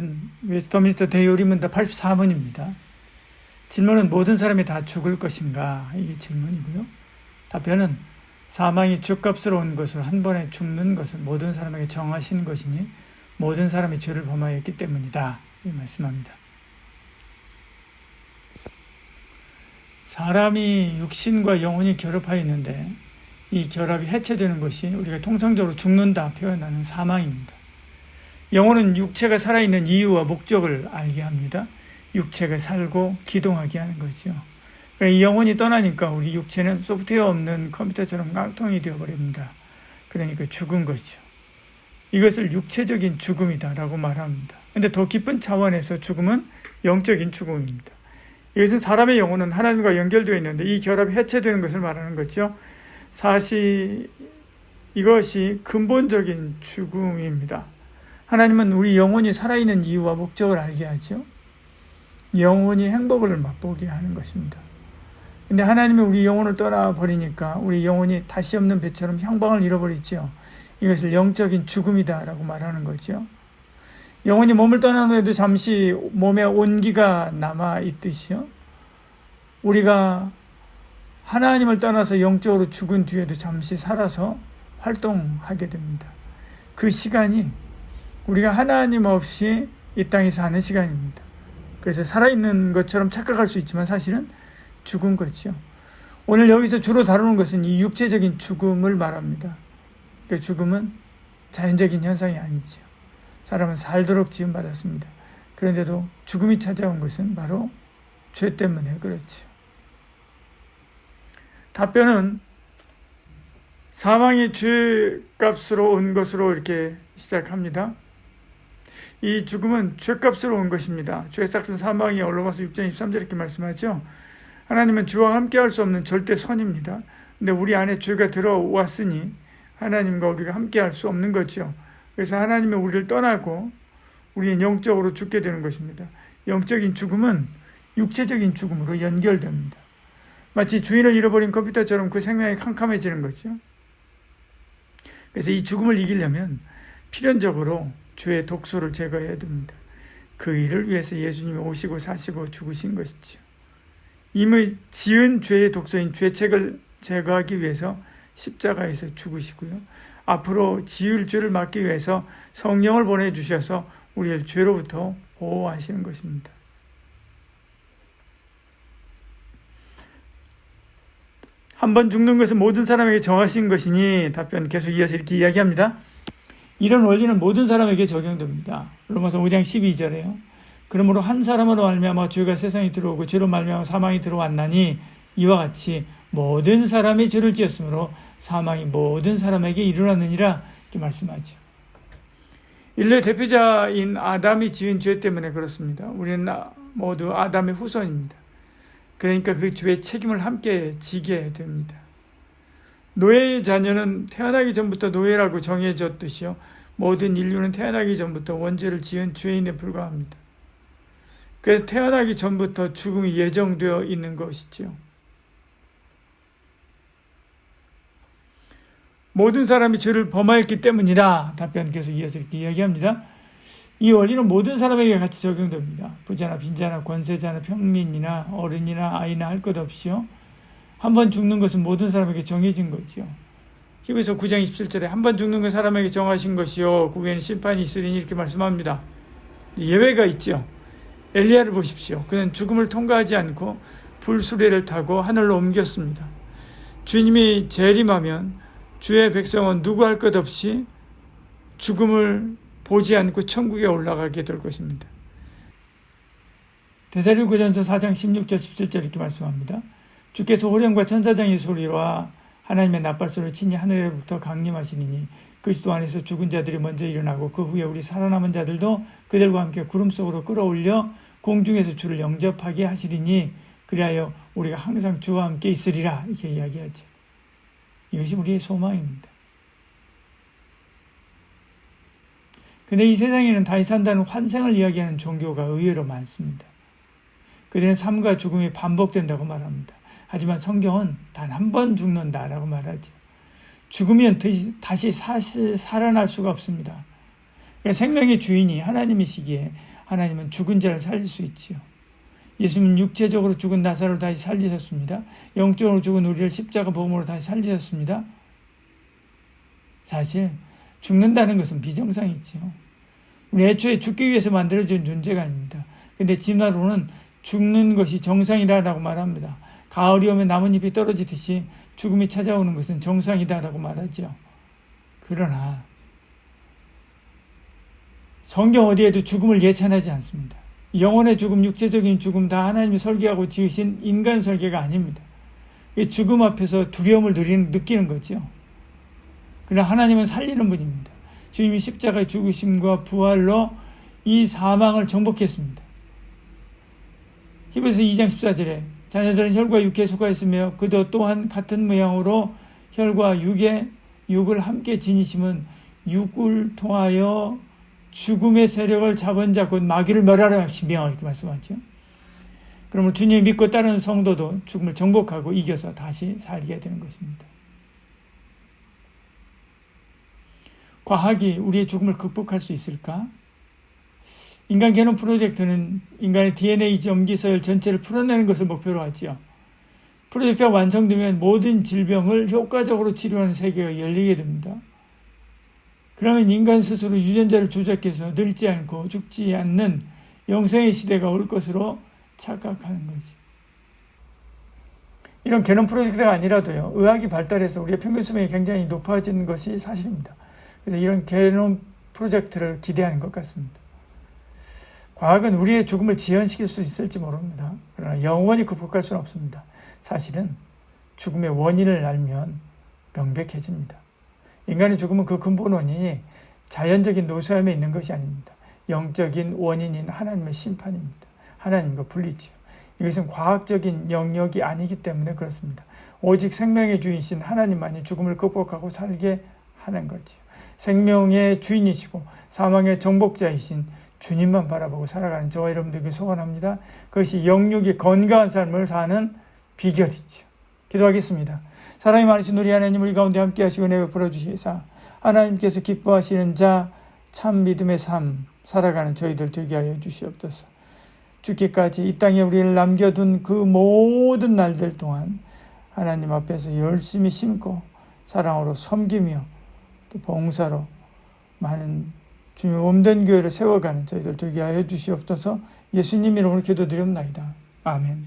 질문, 웨스트민스터 대요리문답 84문입니다. 질문은 모든 사람이 다 죽을 것인가? 이게 질문이고요. 답변은 사망이 죄값으로 온 것을 한 번에 죽는 것을 모든 사람에게 정하신 것이니 모든 사람이 죄를 범하였기 때문이다. 이 말씀합니다. 사람이 육신과 영혼이 결합하여 있는데 이 결합이 해체되는 것이 우리가 통상적으로 죽는다 표현하는 사망입니다. 영혼은 육체가 살아있는 이유와 목적을 알게 합니다. 육체가 살고 기동하게 하는 거죠. 그러니까 이 영혼이 떠나니까 우리 육체는 소프트웨어 없는 컴퓨터처럼 깡통이 되어버립니다. 그러니까 죽은 거죠. 이것을 육체적인 죽음이다라고 말합니다. 그런데 더 깊은 차원에서 죽음은 영적인 죽음입니다. 이것은 사람의 영혼은 하나님과 연결되어 있는데 이 결합이 해체되는 것을 말하는 거죠. 사실 이것이 근본적인 죽음입니다. 하나님은 우리 영혼이 살아있는 이유와 목적을 알게 하죠. 영혼이 행복을 맛보게 하는 것입니다. 근데 하나님이 우리 영혼을 떠나버리니까 우리 영혼이 다시 없는 배처럼 향방을 잃어버리죠. 이것을 영적인 죽음이다라고 말하는 거죠. 영혼이 몸을 떠난 후에도 잠시 몸에 온기가 남아있듯이요. 우리가 하나님을 떠나서 영적으로 죽은 뒤에도 잠시 살아서 활동하게 됩니다. 그 시간이 우리가 하나님 없이 이 땅에 사는 시간입니다. 그래서 살아있는 것처럼 착각할 수 있지만 사실은 죽은 거죠. 오늘 여기서 주로 다루는 것은 이 육체적인 죽음을 말합니다. 그 죽음은 자연적인 현상이 아니죠. 사람은 살도록 지음받았습니다. 그런데도 죽음이 찾아온 것은 바로 죄 때문에 그렇죠. 답변은 사망이 죄값으로 온 것으로 이렇게 시작합니다. 이 죽음은 죄값으로 온 것입니다. 죄 삭은 사망이 올라와서 6장 23절 이렇게 말씀하죠. 하나님은 죄와 함께 할 수 없는 절대 선입니다. 근데 우리 안에 죄가 들어왔으니 하나님과 우리가 함께 할 수 없는 거죠. 그래서 하나님은 우리를 떠나고 우리는 영적으로 죽게 되는 것입니다. 영적인 죽음은 육체적인 죽음으로 연결됩니다. 마치 주인을 잃어버린 컴퓨터처럼 그 생명이 캄캄해지는 거죠. 그래서 이 죽음을 이기려면 필연적으로 죄의 독소를 제거해야 됩니다. 그 일을 위해서 예수님이 오시고 사시고 죽으신 것이죠. 이미 지은 죄의 독소인 죄책을 제거하기 위해서 십자가에서 죽으시고요. 앞으로 지을 죄를 막기 위해서 성령을 보내주셔서 우리를 죄로부터 보호하시는 것입니다. 한 번 죽는 것은 모든 사람에게 정하신 것이니 답변 계속 이어서 이렇게 이야기합니다. 이런 원리는 모든 사람에게 적용됩니다. 로마서 5장 12절에요. 그러므로 한 사람으로 말미암아 죄가 세상에 들어오고 죄로 말미암아 사망이 들어왔나니 이와 같이 모든 사람이 죄를 지었으므로 사망이 모든 사람에게 이르렀느니라 이렇게 말씀하죠. 인류의 대표자인 아담이 지은 죄 때문에 그렇습니다. 우리는 모두 아담의 후손입니다. 그러니까 그 죄의 책임을 함께 지게 됩니다. 노예의 자녀는 태어나기 전부터 노예라고 정해졌듯이요. 모든 인류는 태어나기 전부터 원죄를 지은 죄인에 불과합니다. 그래서 태어나기 전부터 죽음이 예정되어 있는 것이죠. 모든 사람이 죄를 범하였기 때문이다. 답변 계속 이어서 이렇게 이야기합니다. 이 원리는 모든 사람에게 같이 적용됩니다. 부자나 빈자나 권세자나 평민이나 어른이나 아이나 할 것 없이요. 한 번 죽는 것은 모든 사람에게 정해진 거지요. 히브리서 9장 27절에 한 번 죽는 건 사람에게 정하신 것이요. 그 후에는 심판이 있으리니 이렇게 말씀합니다. 예외가 있죠. 엘리야를 보십시오. 그는 죽음을 통과하지 않고 불수레를 타고 하늘로 옮겼습니다. 주님이 재림하면 주의 백성은 누구 할 것 없이 죽음을 보지 않고 천국에 올라가게 될 것입니다. 데살로니가전서 4장 16절 17절 이렇게 말씀합니다. 주께서 호령과 천사장의 소리와 하나님의 나팔소리를 친히 하늘에부터 강림하시니 그리스도 안에서 죽은 자들이 먼저 일어나고 그 후에 우리 살아남은 자들도 그들과 함께 구름 속으로 끌어올려 공중에서 주를 영접하게 하시리니 그리하여 우리가 항상 주와 함께 있으리라 이렇게 이야기하죠. 이것이 우리의 소망입니다. 근데 이 세상에는 다시 산다는 환생을 이야기하는 종교가 의외로 많습니다. 그들은 삶과 죽음이 반복된다고 말합니다. 하지만 성경은 단 한 번 죽는다라고 말하죠. 죽으면 다시 살아날 수가 없습니다. 그러니까 생명의 주인이 하나님이시기에 하나님은 죽은 자를 살릴 수 있지요. 예수님은 육체적으로 죽은 나사로를 다시 살리셨습니다. 영적으로 죽은 우리를 십자가 복음으로 다시 살리셨습니다. 사실 죽는다는 것은 비정상이지요. 우리 애초에 죽기 위해서 만들어진 존재가 아닙니다. 근데 진화론은 죽는 것이 정상이다라고 말합니다. 가을이 오면 나뭇잎이 떨어지듯이 죽음이 찾아오는 것은 정상이다라고 말하죠. 그러나 성경 어디에도 죽음을 예찬하지 않습니다. 영혼의 죽음, 육체적인 죽음 다 하나님이 설계하고 지으신 인간 설계가 아닙니다. 이 죽음 앞에서 두려움을 느끼는 거죠. 그러나 하나님은 살리는 분입니다. 주님이 십자가의 죽으심과 부활로 이 사망을 정복했습니다. 히브리서 2장 14절에 자녀들은 혈과 육에 속하였으며 그도 또한 같은 모양으로 혈과 육을 함께 지니심은 육을 통하여 죽음의 세력을 잡은 자 곧 마귀를 멸하라 하시며 이렇게 말씀하죠. 그러면 주님을 믿고 따르는 성도도 죽음을 정복하고 이겨서 다시 살게 되는 것입니다. 과학이 우리의 죽음을 극복할 수 있을까? 인간 게놈 프로젝트는 인간의 DNA 염기 서열 전체를 풀어내는 것을 목표로 하지요. 프로젝트가 완성되면 모든 질병을 효과적으로 치료하는 세계가 열리게 됩니다. 그러면 인간 스스로 유전자를 조작해서 늙지 않고 죽지 않는 영생의 시대가 올 것으로 착각하는 거지. 이런 게놈 프로젝트가 아니라도요, 의학이 발달해서 우리의 평균 수명이 굉장히 높아지는 것이 사실입니다. 그래서 이런 게놈 프로젝트를 기대하는 것 같습니다. 과학은 우리의 죽음을 지연시킬 수 있을지 모릅니다. 그러나 영원히 극복할 수는 없습니다. 사실은 죽음의 원인을 알면 명백해집니다. 인간의 죽음은 그 근본 원인이 자연적인 노쇠함에 있는 것이 아닙니다. 영적인 원인인 하나님의 심판입니다. 하나님과 분리지요. 이것은 과학적인 영역이 아니기 때문에 그렇습니다. 오직 생명의 주인이신 하나님만이 죽음을 극복하고 살게 하는 거지요. 생명의 주인이시고 사망의 정복자이신 주님만 바라보고 살아가는 저와 여러분들에게 소원합니다. 그것이 영육이 건강한 삶을 사는 비결이죠. 기도하겠습니다. 사랑이 많으신 우리 하나님, 우리 가운데 함께 하시고 은혜 베풀어 주시사 하나님께서 기뻐하시는 자 참 믿음의 삶 살아가는 저희들 되게 하여 주시옵소서. 죽기까지 이 땅에 우리를 남겨둔 그 모든 날들 동안 하나님 앞에서 열심히 심고 사랑으로 섬기며 또 봉사로 많은 주님 몸된 교회를 세워가는 저희들 되게 하여 주시옵소서. 예수님 이름으로 기도드립니다. 아멘.